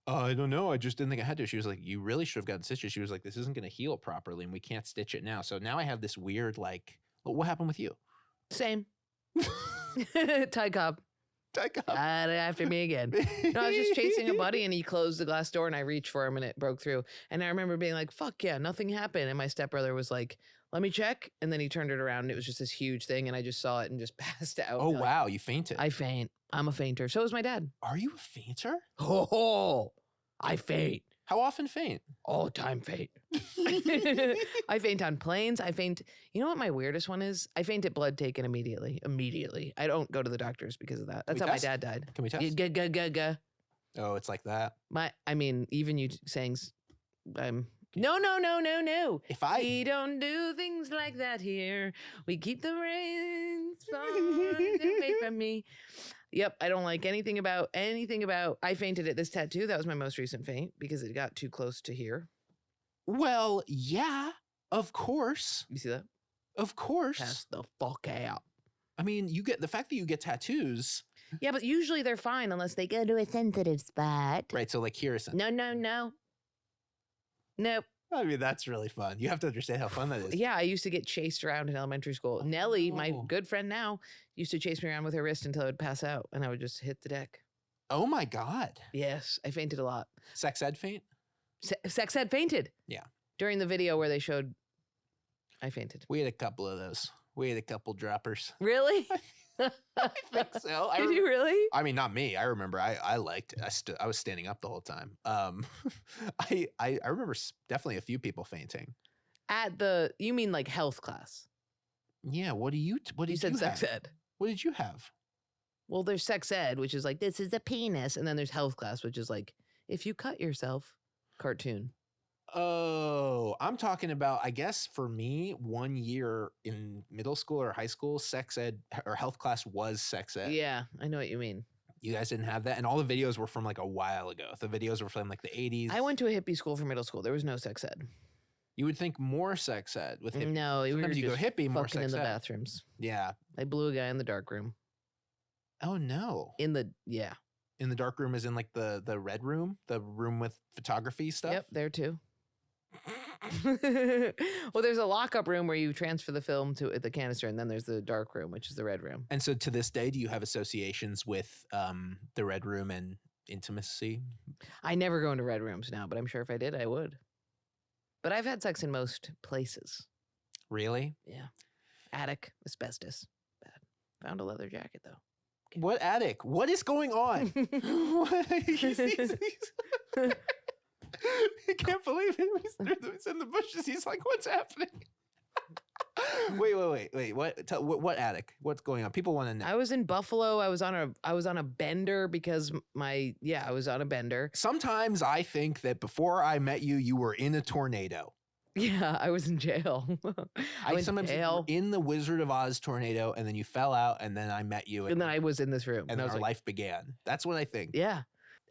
I don't know. I just didn't think I had to. She was like, you really should have gotten stitches. She was like, this isn't going to heal properly and we can't stitch it now. So now I have this weird, like, what happened with you? Same. Ty Cobb. Ty Cobb. After me again. No, I was just chasing a buddy and he closed the glass door and I reached for him and it broke through. And I remember being like, fuck yeah, nothing happened. And my stepbrother was like, let me check. And then he turned it around and it was just this huge thing. And I just saw it and just passed out. Oh, wow. You fainted. I faint. I'm a fainter. So is my dad. Are you a fainter? Oh, I faint. How often faint? All time faint. I faint on planes. I faint. You know what my weirdest one is? I faint at blood taken immediately. Immediately. I don't go to the doctors because of that. That's how my dad died. Can we test? Oh, it's like that. Even you saying, no. We don't do things like that here. We keep the rains away from me. Yep, I don't like anything about. I fainted at this tattoo. That was my most recent faint because it got too close to here. Well, yeah, of course. You see that? Of course. Pass the fuck out. I mean, you get the fact that you get tattoos. Yeah, but usually they're fine unless they go to a sensitive spot. Right, so like here is No. Nope. I mean, that's really fun. You have to understand how fun that is. Yeah, I used to get chased around in elementary school. Nellie, my good friend now, used to chase me around with her wrist until I would pass out and I would just hit the deck. Oh my God. Yes, I fainted a lot. Sex ed faint? Sex ed fainted. Yeah. During the video where they showed I fainted. We had a couple of those. We had a couple droppers. Really? I think so. Did you really? I mean, not me. I remember I was standing up the whole time. I remember definitely a few people fainting. You mean like health class? Yeah. What did you said sex have? ed. What did you have? Well, there's sex ed, which is like, this is a penis. And then there's health class, which is like, if you cut yourself, cartoon. Oh, I'm talking about, I guess for me, 1 year in middle school or high school, sex ed or health class was sex ed. Yeah, I know what you mean. You guys didn't have that? And all the videos were from like a while ago. The videos were from like the 80s. I went to a hippie school for middle school. There was no sex ed. You would think more sex ed with hippie. No, sometimes you go hippie, more sex ed. in the bathrooms. Yeah. I blew a guy in the dark room. Oh no. In the dark room is in like the red room, the room with photography stuff. Yep, there too. Well, there's a lockup room where you transfer the film to the canister, and then there's the dark room, which is the red room. And so to this day, do you have associations with the red room and intimacy? I never go into red rooms now, but I'm sure if I did, I would. But I've had sex in most places. Really? Yeah. Attic, asbestos. Bad. Found a leather jacket, though. Okay. What attic? What is going on? I can't believe it. He's in the bushes. He's like, what's happening? Wait. What attic? What's going on? People want to know. I was in Buffalo. I was on a bender because I was on a bender. Sometimes I think that before I met you, you were in a tornado. Yeah, I was in jail. I sometimes think you were in the Wizard of Oz tornado, and then you fell out, and then I met you, and then I was in this room, and then our life began. That's what I think. Yeah.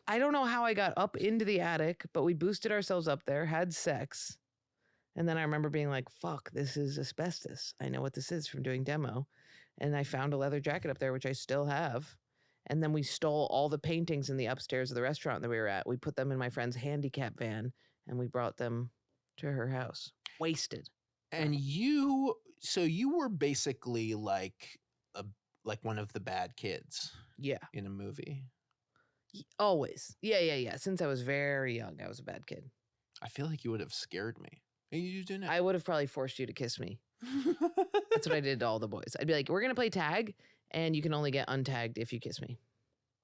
I don't know how I got up into the attic, but we boosted ourselves up there, had sex. And then I remember being like, fuck, this is asbestos. I know what this is from doing demo. And I found a leather jacket up there, which I still have. And then we stole all the paintings in the upstairs of the restaurant that we were at. We put them in my friend's handicap van and we brought them to her house. Wasted. And so you were basically like one of the bad kids Yeah. in a movie. Always. Yeah. Since I was very young, I was a bad kid. I feel like you would have scared me. Are you doing it? I would have probably forced you to kiss me. That's what I did to all the boys. I'd be like, we're going to play tag, and you can only get untagged if you kiss me.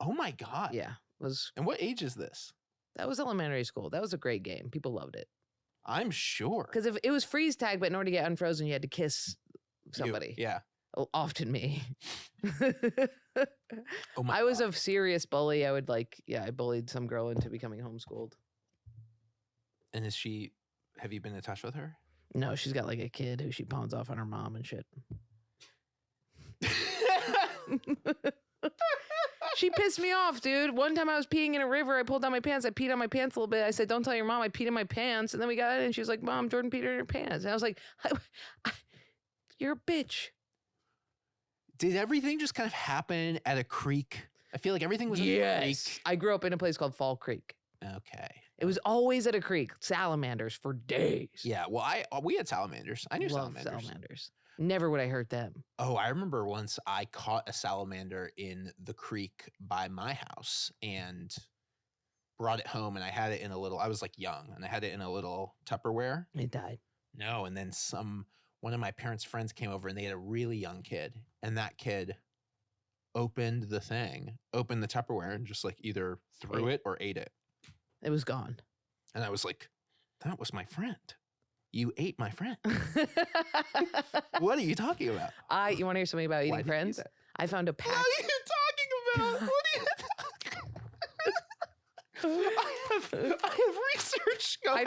Oh my God. Yeah. And what age is this? That was elementary school. That was a great game. People loved it. I'm sure. Because if it was freeze tag, but in order to get unfrozen, you had to kiss somebody. Yeah. Often me. Oh my I was God. a serious bully. I bullied some girl into becoming homeschooled. And have you been in touch with her? No, she's got like a kid who she pawns off on her mom and shit. She pissed me off, dude. One time I was peeing in a river. I pulled down my pants. I peed on my pants a little bit. I said, don't tell your mom I peed in my pants. And then we got in and she was like, Mom, Jordan peed in her pants. And I was like, you're a bitch. Did everything just kind of happen at a creek? I feel like everything was at a creek. I grew up in a place called Fall Creek. Okay. It was always at a creek. Salamanders for days. Yeah. Well, we had salamanders. I knew Love salamanders. Never would I hurt them. Oh, I remember once I caught a salamander in the creek by my house and brought it home, and I had it in I was like young, and I had it in a little Tupperware. It died. No, and then one of my parents' friends came over, and they had a really young kid, and that kid opened the Tupperware, and just like either threw it or ate it. It was gone. And I was like, that was my friend. You ate my friend. What are you talking about? You want to hear something about Why eating did you do friends? that? I found a pack. What are you talking about? What are you talking about? I have research going.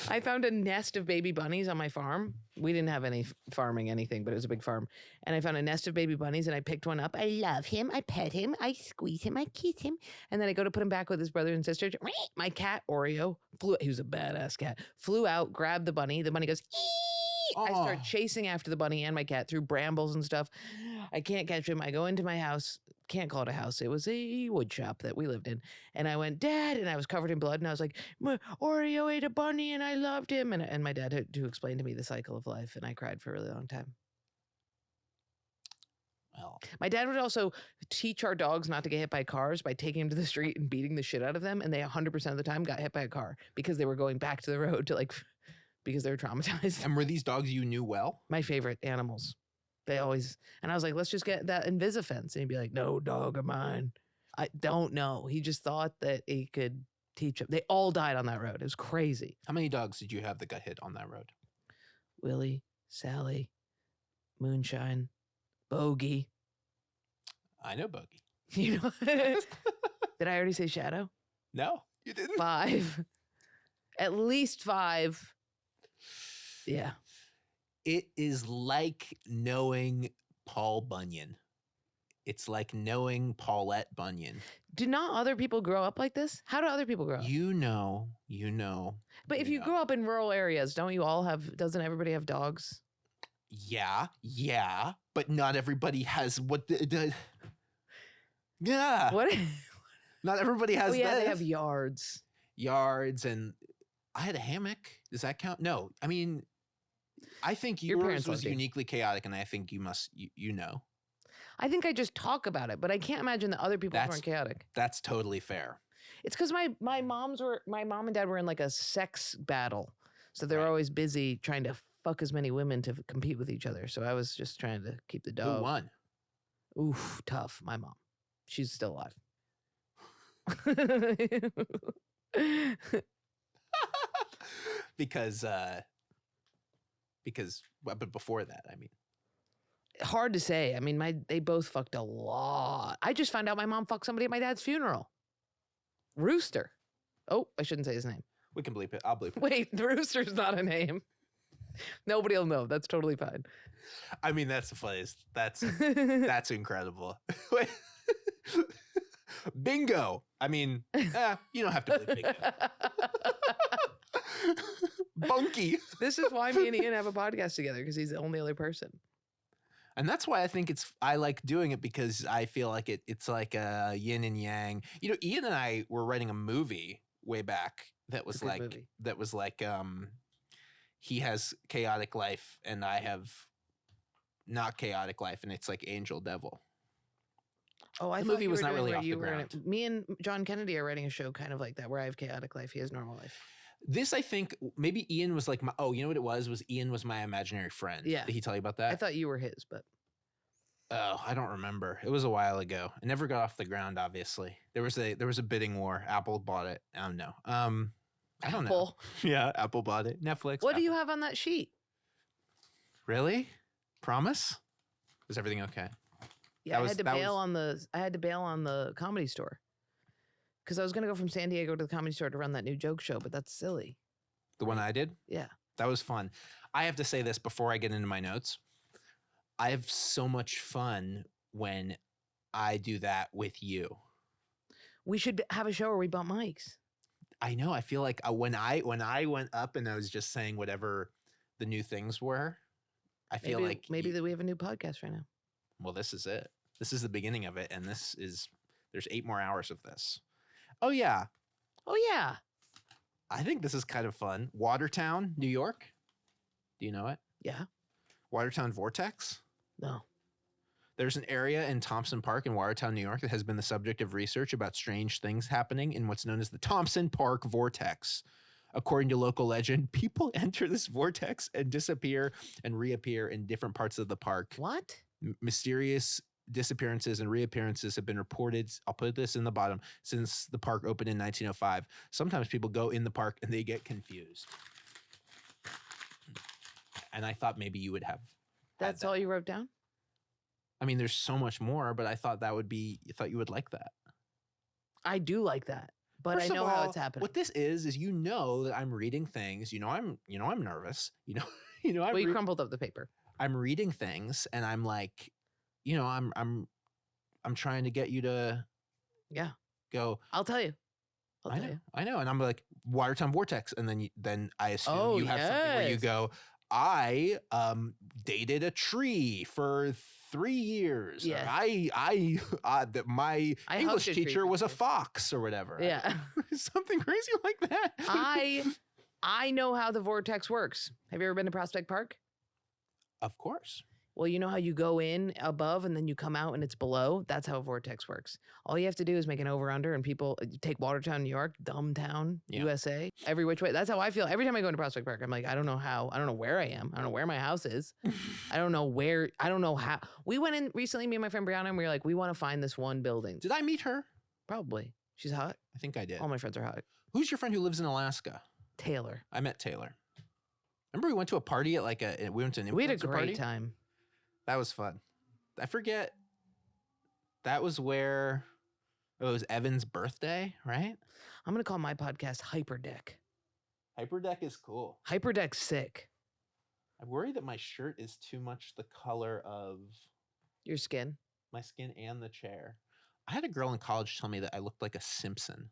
I found a nest of baby bunnies on my farm. We didn't have any farming anything, but it was a big farm. And I found a nest of baby bunnies and I picked one up. I love him. I pet him. I squeeze him. I kiss him. And then I go to put him back with his brother and sister. My cat, Oreo, he was a badass cat, flew out, grabbed the bunny. The bunny goes, "Ee!" I start chasing after the bunny and my cat through brambles and stuff. I can't catch him. I go into my house. Can't call it a house. It was a wood shop that we lived in. And I went, Dad, and I was covered in blood. And I was like, Oreo ate a bunny and I loved him. And my dad had to explain to me the cycle of life. And I cried for a really long time. Well, my dad would also teach our dogs not to get hit by cars by taking them to the street and beating the shit out of them. And they 100% of the time got hit by a car because they were going back to the road because they were traumatized. and were these dogs you knew well? My favorite animals. They always, and I was like, let's just get that Invisifence. And he'd be like, no, dog of mine. I don't know. He just thought that he could teach them. They all died on that road. It was crazy. How many dogs did you have that got hit on that road? Willie, Sally, Moonshine, Bogey. I know Bogey. You know, did I already say Shadow? No, you didn't. 5. At least 5. Yeah. It is like knowing Paul Bunyan. It's like knowing Paulette Bunyan. Do not other people grow up like this? How do other people grow up? You know. But if you grow up in rural areas, doesn't everybody have dogs? Yeah, but not everybody has yeah. What? Not everybody has Yeah, this. they have yards. Yards, and I had a hammock. Does that count? No. I mean, I think Your yours parents was loved you. uniquely chaotic, and I think you know. I think I just talk about it, but I can't imagine that other people weren't chaotic. That's totally fair. It's because my mom and dad were in like a sex battle, so they were Right. always busy trying to fuck as many women to compete with each other. So I was just trying to keep the dough. Who won? Oof, tough. My mom. She's still alive. because but before that, I mean, Hard to say. I mean, they both fucked a lot. I just found out my mom fucked somebody at my dad's funeral. Rooster. Oh, I shouldn't say his name. we can bleep it. I'll bleep it. Wait, the Rooster's not a name. Nobody will know. That's totally fine. I mean, that's the funniest. That's incredible. Wait. Bingo. I mean, you don't have to bleep bingo. Bunky. This is why me and Ian have a podcast together, because he's the only other person. And that's why I think I like doing it, because I feel like it's like a yin and yang. You know, Ian and I were writing a movie way back that was It's a good like movie. he has chaotic life and I have not chaotic life, and it's like Angel Devil. Oh, I The thought movie you was were not doing really where off you the were in ground. it. Me and John Kennedy are writing a show kind of like that, where I have chaotic life, he has normal life. This, I think, maybe Ian was like you know what it was Ian was my imaginary friend. Yeah. Did he tell you about that? I thought you were his, but Oh, I don't remember. It was a while ago. It never got off the ground, obviously. There was a bidding war. Apple bought it. No. I don't know. Apple. Yeah, Apple bought it. Netflix. What do you Apple. have on that sheet? Really? Promise? Is everything okay? Yeah, That I had to was- bail on the Comedy Store because I was gonna go from San Diego to the Comedy Store to run that new joke show, but that's silly. The one I did? Yeah. That was fun. I have to say this before I get into my notes. I have so much fun when I do that with you. We should have a show where we bump mics. I know. I feel like when I went up and I was just saying whatever the new things were, I feel like maybe that we have a new podcast right now. well, this is it. This is the beginning of it, and there's 8 more hours of this. Oh yeah, Oh yeah. I think this is kind of fun. Watertown, New York. Do you know it? Yeah. Watertown Vortex. No. There's an area in Thompson Park in Watertown, New York, that has been the subject of research about strange things happening in what's known as the Thompson Park Vortex. According to local legend, people enter this vortex and disappear and reappear in different parts of the park. What? Mysterious disappearances and reappearances have been reported. I'll put this in the bottom. Since the park opened in 1905, sometimes people go in the park and they get confused. And I thought maybe you would have. That's all you wrote down? I mean, there's so much more, but I thought you would like that. I do like that, but First I of know how all, it's happening. What this is you know that I'm reading things. I'm nervous. I'm Well, you crumpled up the paper. I'm reading things, and I'm like, I'm trying to get you to Yeah. go. I'll tell you. I'll tell you. I know, and I'm like Watertown Vortex, and then I assume Oh, you have something where you yes. go. I dated a tree for 3 years. Or Yes. My I English hugged a tree teacher for was a 3 years. fox or whatever. Yeah. Something crazy like that. I know how the vortex works. Have you ever been to Prospect Park? Of course. Well, you know how you go in above and then you come out and it's below? That's how a vortex works. All you have to do is make an over-under and people take Watertown, New York, dumb town, Yeah. USA, every which way. That's how I feel. Every time I go into Prospect Park, I'm like, I don't know where I am. I don't know where my house is. I don't know how. We went in recently, me and my friend Brianna, and we were like, we want to find this one building. Did I meet her? Probably. She's hot. I think I did. All my friends are hot. Who's your friend who lives in Alaska? Taylor. I met Taylor. Remember we went to a party at we went to an We had a influencer great party? time. That was fun. I forget. That was where it was Evan's birthday, right? I'm going to call my podcast Hyperdeck. Hyperdeck is cool. Hyperdeck's sick. I worry that my shirt is too much the color of Your skin. my skin and the chair. I had a girl in college tell me that I looked like a Simpson.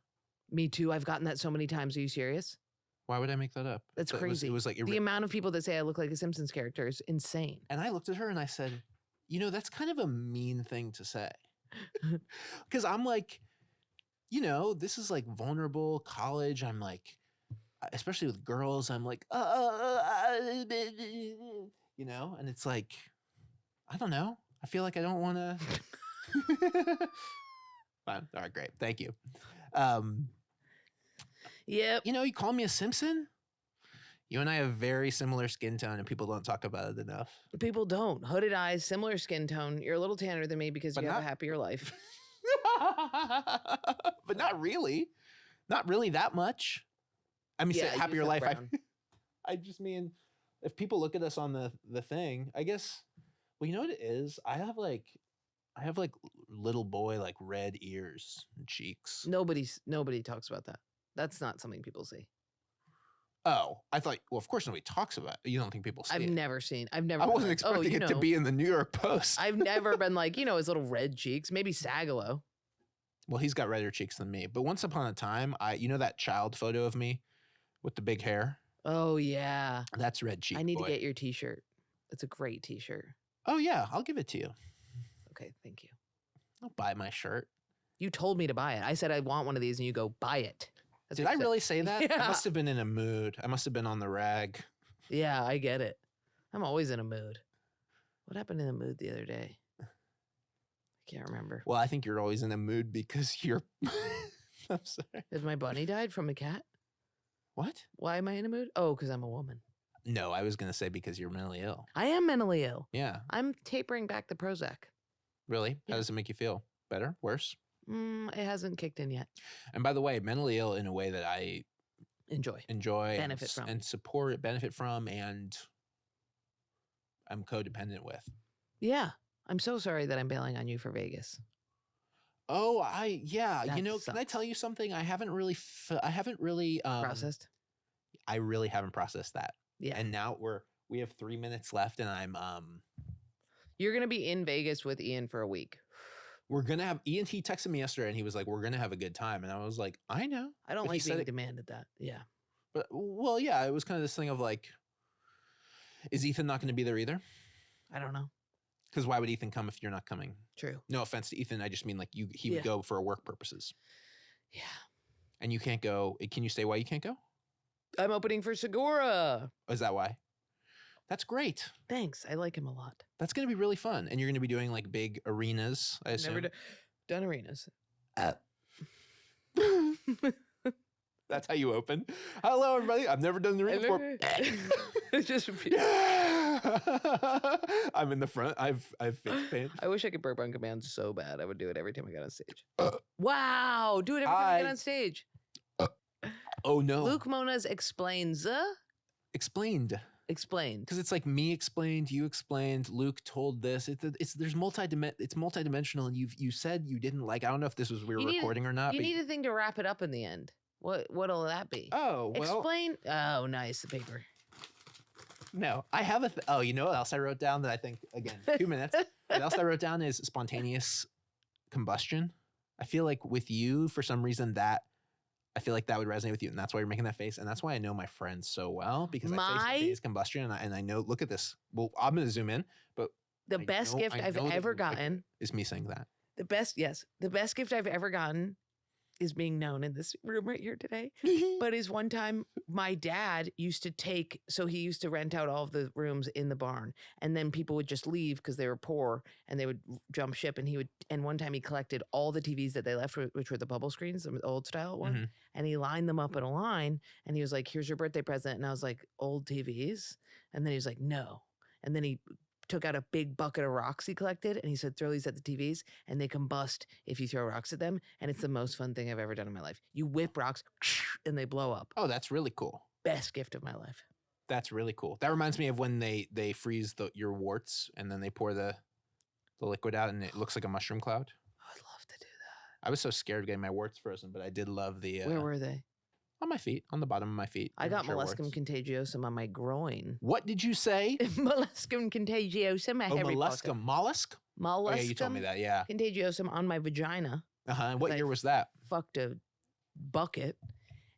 Me too. I've gotten that so many times. Are you serious? Why would I make that up? That's It was- crazy. It was like The amount of people that say I look like a Simpsons character is insane. and I looked at her and I said, that's kind of a mean thing to say. Because I'm like, this is like vulnerable college. I'm like, especially with girls, I'm like, and it's like, I don't know. I feel like I don't want to. Fine. All right, great. Thank you. Yep. You call me a Simpson? You and I have very similar skin tone, and people don't talk about it enough. People don't. Hooded eyes, similar skin tone. You're a little tanner than me because But you have a not- happier life. But not really. Not really that much. I mean, Yeah, say you happier just life. have brown. I just mean, if people look at us on the thing, I guess. Well, you know what it is? I have like little boy like red ears and cheeks. Nobody talks about that. That's not something people see. Oh, I thought. Well, of course nobody talks about it. You don't think people see I've it? never seen. I've never. I been wasn't like, oh, expecting it to be in the New York Post. I've never been like, his little red cheeks. Maybe Sagalo. Well, he's got redder cheeks than me. But once upon a time, that child photo of me with the big hair. Oh yeah. That's red cheek. I need boy. to get your T-shirt. It's a great T-shirt. Oh yeah, I'll give it to you. Okay, thank you. I'll buy my shirt. You told me to buy it. I said I want one of these, and you go buy it. That's Did what I you said. really say that? Yeah. I must have been in a mood. I must have been on the rag. Yeah, I get it. I'm always in a mood. What happened in the mood the other day? I can't remember. Well, I think you're always in a mood because you're. I'm sorry. Because my bunny died from a cat. What? Why am I in a mood? Oh, because I'm a woman. No, I was gonna say because you're mentally ill. I am mentally ill. Yeah. I'm tapering back the Prozac. Really? Yeah. How does it make you feel? Better? Worse? It hasn't kicked in yet. And by the way, mentally ill in a way that I Enjoy. enjoy Benefit from. and support, benefit from, and I'm codependent with. Yeah. I'm so sorry that I'm bailing on you for Vegas. Oh, yeah. That Can I sucks. tell you something? I haven't really Processed. I really haven't processed that. Yeah. And now we have 3 minutes left, and You're going to be in Vegas with Ian for a week. we're gonna have Ian. He texted me yesterday, and he was like, "We're gonna have a good time," and I was like, "I know." I don't But he like said being it- demanded that. Yeah. But well, yeah, it was kind of this thing of like, is Ethan not going to be there either? I don't know. Because why would Ethan come if you're not coming? True. No offense to Ethan, I just mean like he Yeah. would go for work purposes, Yeah. and you can't go. Can you say why you can't go? I'm opening for Segura. Is that why? That's great. Thanks. I like him a lot. That's going to be really fun, and you're going to be doing like big arenas. I assume. Never done arenas. That's how you open. Hello, everybody. I've never done the arena before. It's just repeat. I'm in the front. I've face paint. I wish I could burp on command so bad. I would do it every time I got on stage. Wow. Do it every time I get Hi. on stage. Oh no. Luke Mones explains. Explained. Explained. Because it's like me explained, you explained, Luke told this. It's multidimensional, and you said you didn't like. I don't know if this was we were You need- recording or not. You but need a thing to wrap it up in the end. What'll that be? oh well, Explain. Oh, nice. The paper. no. I have a. Oh, you know what else I wrote down that I think again 2 minutes. What else I wrote down is spontaneous combustion. I feel like with you, for some reason, I feel like that would resonate with you, and that's why you're making that face, and that's why I know my friends so well because I say My- spontaneous combustion, and I know. Look at this. Well, I'm gonna zoom in, but The I best know- gift I I've know that ever you like it. gotten. Is me saying that. The best gift I've ever gotten is being known in this room right here today. But is one time my dad used to rent out all of the rooms in the barn, and then people would just leave because they were poor and they would jump ship. And one time he collected all the TVs that they left, which were the bubble screens, the old style one, Mhm. and he lined them up in a line. And he was like, "Here's your birthday present." And I was like, "Old TVs?" And then he was like, "No." And then he took out a big bucket of rocks he collected, and he said, "Throw these at the TVs, and they combust if you throw rocks at them." And it's the most fun thing I've ever done in my life. You whip rocks, and they blow up. Oh, that's really cool. Best gift of my life. That's really cool. That reminds me of when they freeze your warts and then they pour the liquid out and it looks like a mushroom cloud. I'd love to do that. I was so scared of getting my warts frozen, but I did love the Where were they? on my feet, on the bottom of my feet. I got Sure molluscum warts. contagiosum on my groin. What did you say? Molluscum contagiosum at Oh, Harry Potter. molluscum. Mollusk? Molluscum Oh, yeah, you told me that. Yeah. contagiosum on my vagina. Uh-huh. What Like- year was that? Fucked a bucket.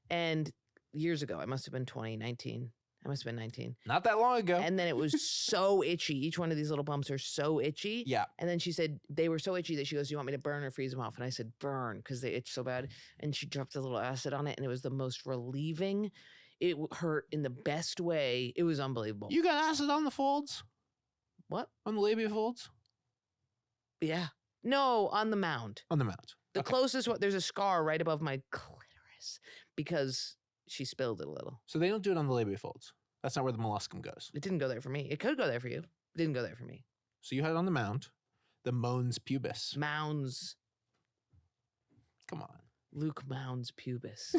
And years ago, I must have been 2019. I must have been 19. Not that long ago. And then it was so itchy. Each one of these little bumps are so itchy. yeah. And then she said they were so itchy that she goes, "Do you want me to burn or freeze them off?" And I said, "Burn," because they itch so bad. And she dropped a little acid on it, and it was the most relieving. It hurt in the best way. It was unbelievable. You got acid on the folds? What? On the labia folds? Yeah. No, on the mound. On the mount. The Okay. closest one, there's a scar right above my clitoris because she spilled it a little. So they don't do it on the labia folds. That's not where the molluscum goes. It didn't go there for me. It could go there for you. It didn't go there for me. So you had it on the mount, the mons pubis. Mounds. Come on. Luke Mounds Pubis.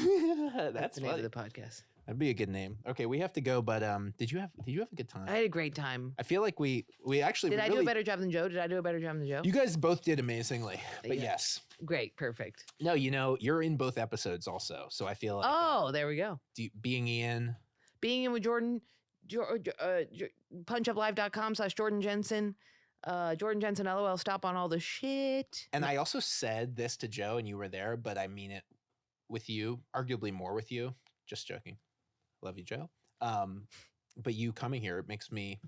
That's the name funny. of the podcast. That'd be a good name. Okay, we have to go, but did you have a good time? I had a great time. I feel like we actually Did I do really, a better job than Joe? Did I do a better job than Joe? You guys both did amazingly. But Yeah. yes. Great. Perfect. No, you're in both episodes also. So I feel like Oh, there we go. being Ian. Being in with Jordan, punchuplive.com/Jordan Jensen. Jordan Jensen, LOL, stop on all the shit. And I also said this to Joe and you were there, but I mean it with you, arguably more with you. Just joking. Love you, Joe. But you coming here, it makes me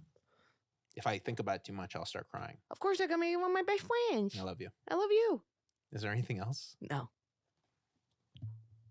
If I think about it too much, I'll start crying. Of course, I come here. You're one of my best friends. I love you. I love you. Is there anything else? No.